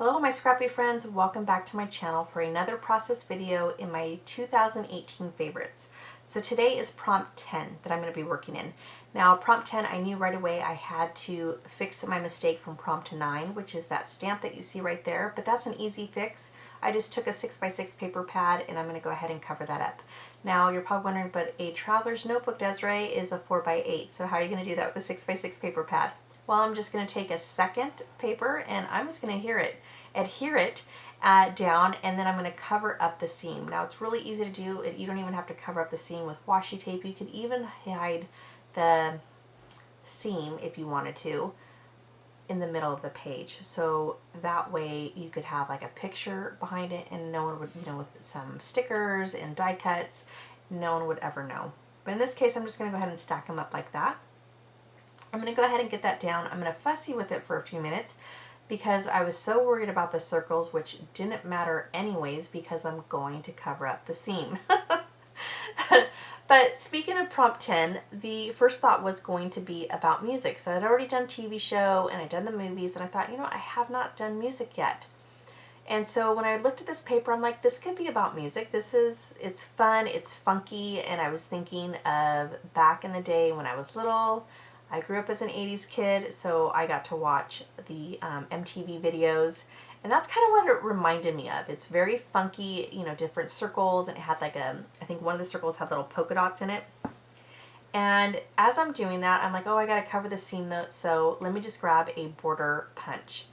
Hello my scrappy friends, welcome back to my channel for another process video in my 2018 favorites. So today is prompt 10 that I'm going to be working in. Now prompt 10, I knew right away I had to fix my mistake from prompt 9, which is that stamp that you see right there, but that's an easy fix. I just took a 6x6 paper pad and I'm going to go ahead and cover that up. Now you're probably wondering, but a traveler's notebook, Desiree, is a 4x8, so how are you going to do that with a 6x6 paper pad? Well, I'm just going to take a second paper and I'm just going to adhere it down, and then I'm going to cover up the seam. Now it's really easy to do. You don't even have to cover up the seam with washi tape. You could even hide the seam if you wanted to in the middle of the page. So that way you could have like a picture behind it and no one would, with some stickers and die cuts, no one would ever know. But in this case, I'm just going to go ahead and stack them up like that. I'm going to go ahead and get that down. I'm going to fussy with it for a few minutes because I was so worried about the circles, which didn't matter anyways because I'm going to cover up the seam. But speaking of prompt 10, the first thought was going to be about music. So I'd already done TV show and I'd done the movies, and I thought, I have not done music yet. And so when I looked at this paper, I'm like, this could be about music. It's fun, it's funky, and I was thinking of back in the day when I was little. I grew up as an 80s kid, so I got to watch the MTV videos, and that's kind of what it reminded me of. It's very funky, different circles, and it had like I think one of the circles had little polka dots in it. And as I'm doing that, I'm like, oh, I gotta cover the seam though, so let me just grab a border punch.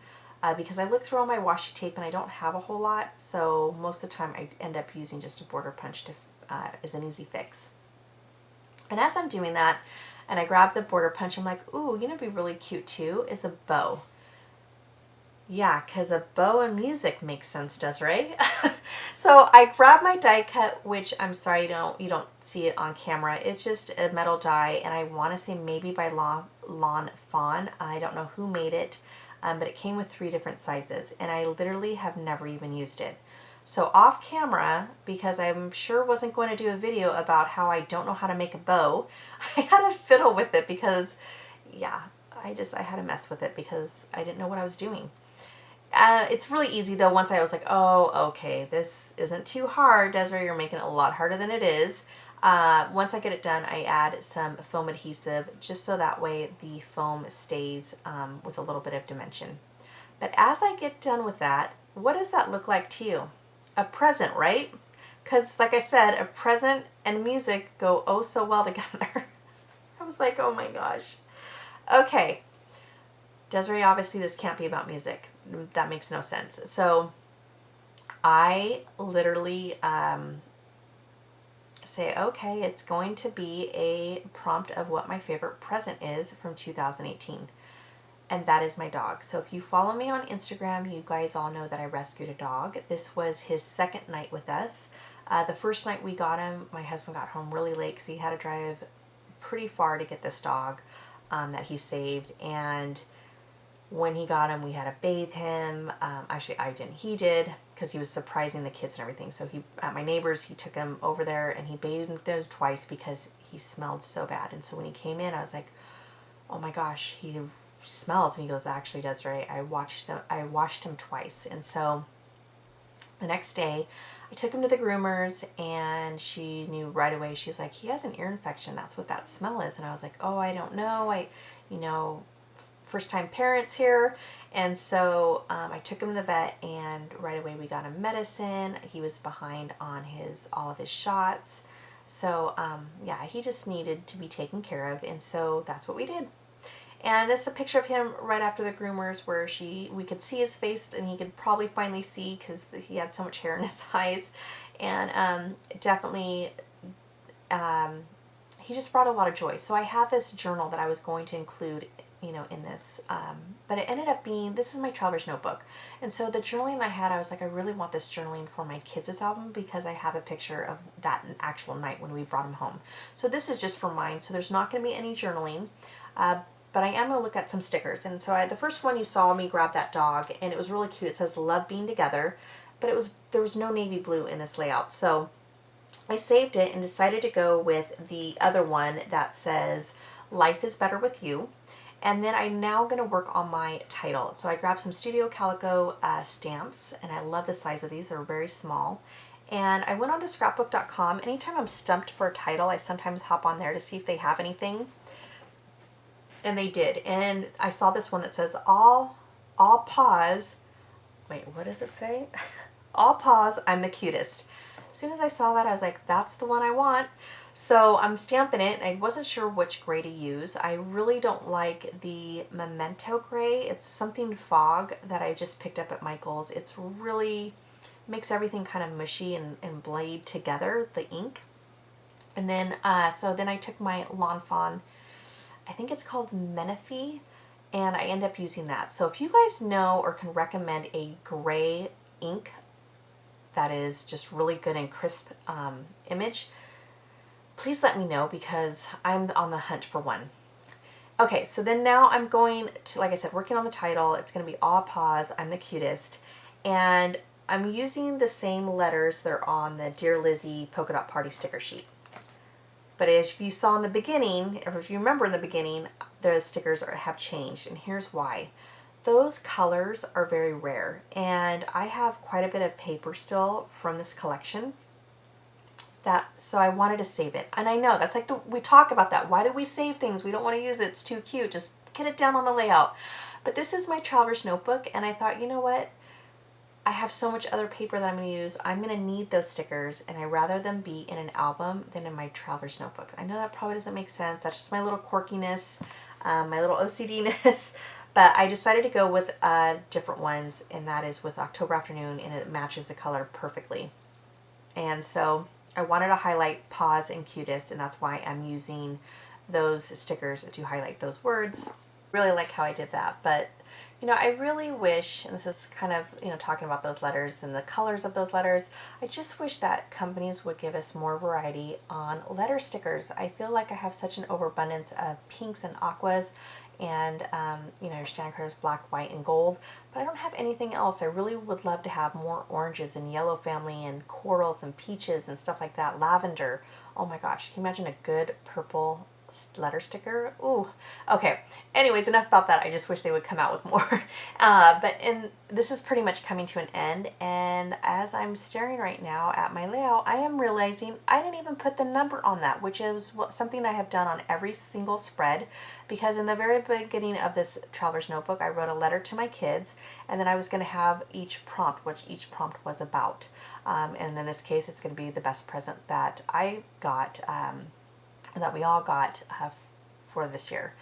Because I looked through all my washi tape and I don't have a whole lot, so most of the time I end up using just a border punch as an easy fix. And as I'm doing that, and I grab the border punch, I'm like, ooh, it'd be really cute too, is a bow. Yeah, because a bow and music makes sense, Desiree. So I grab my die cut, which I'm sorry you don't see it on camera. It's just a metal die, and I want to say maybe by Lawn Fawn. I don't know who made it, but it came with 3 different sizes, and I literally have never even used it. So off camera, because I'm sure wasn't going to do a video about how I don't know how to make a bow, I had to fiddle with it because, yeah, I had to mess with it because I didn't know what I was doing. It's really easy though. Once I was like, oh, okay, this isn't too hard. Desiree, you're making it a lot harder than it is. Once I get it done, I add some foam adhesive just so that way the foam stays with a little bit of dimension. But as I get done with that, what does that look like to you? A present, right? Because like I said, a present and music go oh so well together. I was like, oh my gosh. Okay. Desiree, obviously this can't be about music. That makes no sense. So I literally say, okay, it's going to be a prompt of what my favorite present is from 2018. And that is my dog. So if you follow me on Instagram, you guys all know that I rescued a dog. This was his second night with us. The first night we got him, my husband got home really late because he had to drive pretty far to get this dog that he saved. And when he got him, we had to bathe him. Actually, I didn't. He did because he was surprising the kids and everything. So at my neighbor's, he took him over there and he bathed him twice because he smelled so bad. And so when he came in, I was like, oh my gosh, he smells. And he goes, actually, Desiree, I washed him twice. And so the next day I took him to the groomers and she knew right away. She's like, he has an ear infection. That's what that smell is. And I was like, oh, I don't know. First time parents here. And so I took him to the vet, and right away we got him medicine. He was behind on all of his shots. So yeah, he just needed to be taken care of. And so that's what we did. And this is a picture of him right after the groomers where we could see his face, and he could probably finally see because he had so much hair in his eyes. And definitely, he just brought a lot of joy. So I had this journal that I was going to include, in this, but it ended up being, this is my traveler's notebook. And so the journaling I had, I was like, I really want this journaling for my kids' album because I have a picture of that actual night when we brought him home. So this is just for mine. So there's not going to be any journaling. But I am going to look at some stickers. And so the first one you saw me grab that dog, and it was really cute. It says love being together, but there was no navy blue in this layout. So I saved it and decided to go with the other one that says life is better with you. And then I'm now going to work on my title. So I grabbed some Studio Calico stamps, and I love the size of these. They're very small. And I went on to scrapbook.com. Anytime I'm stumped for a title, I sometimes hop on there to see if they have anything. And they did. And I saw this one that says, all pause. Wait, what does it say? All pause, I'm the cutest. As soon as I saw that, I was like, that's the one I want. So I'm stamping it, and I wasn't sure which gray to use. I really don't like the Memento gray. It's something fog that I just picked up at Michael's. It's really makes everything kind of mushy and blade together, the ink. And then, so then I took my Lawn Fawn, I think it's called Menifee, and I end up using that. So if you guys know or can recommend a gray ink that is just really good and crisp image, please let me know, because I'm on the hunt for one. Okay, so then now I'm going to, like I said, working on the title. It's going to be All Pause, I'm the Cutest. And I'm using the same letters that are on the Dear Lizzie Polka Dot Party sticker sheet. But as you saw in the beginning, or if you remember in the beginning, the stickers have changed, and here's why. Those colors are very rare, and I have quite a bit of paper still from this collection. So I wanted to save it. And I know that's like we talk about that. Why do we save things? We don't want to use it. It's too cute. Just get it down on the layout. But this is my Traveler's Notebook, and I thought, you know what? I have so much other paper that I'm going to use. I'm going to need those stickers, and I'd rather them be in an album than in my Traveler's Notebook. I know that probably doesn't make sense. That's just my little quirkiness, my little OCD-ness. But I decided to go with different ones, and that is with October Afternoon, and it matches the color perfectly. And so I wanted to highlight Pause and Cutest, and that's why I'm using those stickers to highlight those words. Really like how I did that, but you know, I really wish, and this is kind of, you know, talking about those letters and the colors of those letters, I just wish that companies would give us more variety on letter stickers. I feel like I have such an overabundance of pinks and aquas, and you know, your standard colors, black, white, and gold, but I don't have anything else. I really would love to have more oranges and yellow family and corals and peaches and stuff like that. Lavender. Oh my gosh, can you imagine a good purple letter sticker? Ooh. Okay. Anyways, enough about that. I just wish they would come out with more. This is pretty much coming to an end, and as I'm staring right now at my layout, I am realizing I didn't even put the number on that, which is something I have done on every single spread, because in the very beginning of this Traveler's Notebook, I wrote a letter to my kids, and then I was going to have each prompt, which each prompt was about. And in this case, it's going to be the best present that I got, that we all got for this year.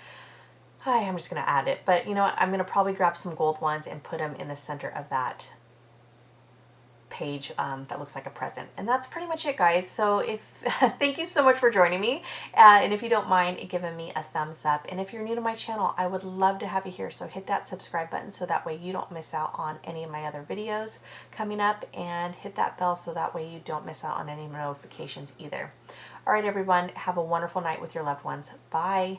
I'm just going to add it, but you know what? I'm going to probably grab some gold ones and put them in the center of that page that looks like a present. And that's pretty much it, guys. So thank you so much for joining me, and if you don't mind giving me a thumbs up, and if you're new to my channel, I would love to have you here. So hit that subscribe button so that way you don't miss out on any of my other videos coming up, and hit that bell so that way you don't miss out on any notifications either. All right, everyone, have a wonderful night with your loved ones. Bye.